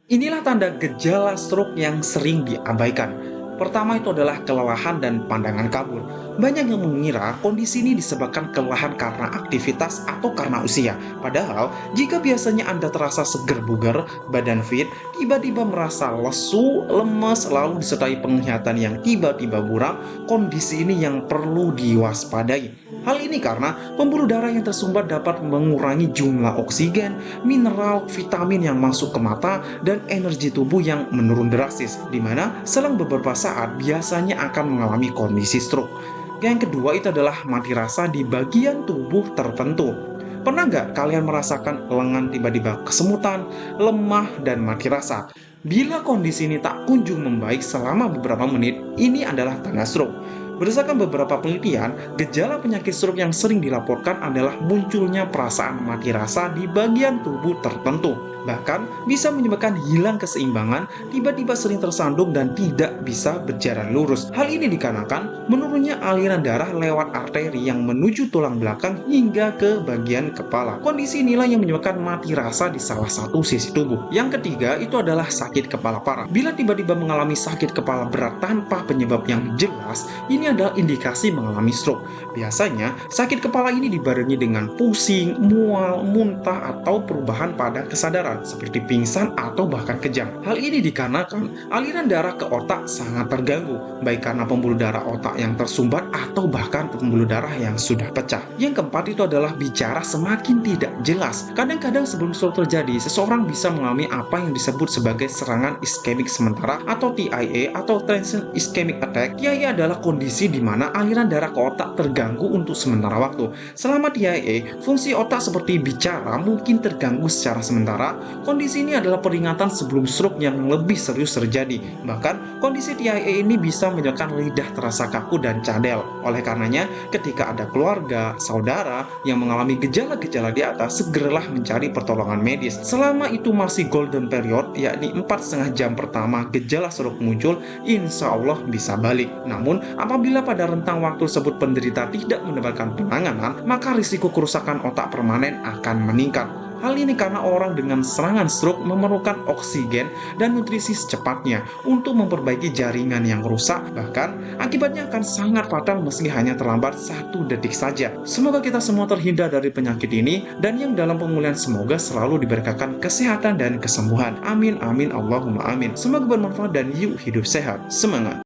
Inilah tanda gejala stroke yang sering diabaikan. Pertama itu adalah kelelahan dan pandangan kabur. Banyak yang mengira kondisi ini disebabkan kelelahan karena aktivitas atau karena usia. Padahal, jika biasanya Anda terasa seger bugar, badan fit, tiba-tiba merasa lesu, lemas, lalu disertai penglihatan yang tiba-tiba buram, kondisi ini yang perlu diwaspadai. Hal ini karena pembuluh darah yang tersumbat dapat mengurangi jumlah oksigen, mineral, vitamin yang masuk ke mata, dan energi tubuh yang menurun drastis, di mana selang beberapa saat biasanya akan mengalami kondisi stroke. Yang kedua itu adalah mati rasa di bagian tubuh tertentu. Pernah nggak kalian merasakan lengan tiba-tiba kesemutan, lemah, dan mati rasa? Bila kondisi ini tak kunjung membaik selama beberapa menit, ini adalah tanda stroke. Berdasarkan beberapa penelitian, gejala penyakit stroke yang sering dilaporkan adalah munculnya perasaan mati rasa di bagian tubuh tertentu. Bahkan bisa menyebabkan hilang keseimbangan, tiba-tiba sering tersandung dan tidak bisa berjalan lurus. Hal ini dikarenakan menurunnya aliran darah lewat arteri yang menuju tulang belakang hingga ke bagian kepala. Kondisi inilah yang menyebabkan mati rasa di salah satu sisi tubuh. Yang ketiga itu adalah sakit kepala parah. Bila tiba-tiba mengalami sakit kepala berat tanpa penyebab yang jelas, ini adalah indikasi mengalami stroke. Biasanya, sakit kepala ini dibarengi dengan pusing, mual, muntah, atau perubahan pada kesadaran, seperti pingsan atau bahkan kejang. Hal ini dikarenakan aliran darah ke otak sangat terganggu, baik karena pembuluh darah otak yang tersumbat atau bahkan pembuluh darah yang sudah pecah. Yang keempat itu adalah bicara semakin tidak jelas. Kadang-kadang sebelum stroke terjadi, seseorang bisa mengalami apa yang disebut sebagai serangan iskemik sementara atau TIA atau transient ischemic attack. TIA adalah kondisi di mana aliran darah ke otak terganggu untuk sementara waktu. Selama TIA, fungsi otak seperti bicara mungkin terganggu secara sementara. Kondisi ini adalah peringatan sebelum stroke yang lebih serius terjadi. Bahkan, kondisi TIA ini bisa menyebabkan lidah terasa kaku dan cadel. Oleh karenanya, ketika ada keluarga, saudara yang mengalami gejala-gejala di atas, segeralah mencari pertolongan medis. Selama itu masih golden period, yakni 4,5 jam pertama gejala stroke muncul, insya Allah bisa balik. Namun, apabila pada rentang waktu tersebut penderita tidak mendapatkan penanganan, maka risiko kerusakan otak permanen akan meningkat. Hal ini karena orang dengan serangan stroke memerlukan oksigen dan nutrisi secepatnya untuk memperbaiki jaringan yang rusak, bahkan akibatnya akan sangat fatal meski hanya terlambat 1 detik saja. Semoga kita semua terhindar dari penyakit ini dan yang dalam pemulihan semoga selalu diberkakan kesehatan dan kesembuhan. Amin, amin, Allahumma amin. Semoga bermanfaat dan yuk hidup sehat. Semangat!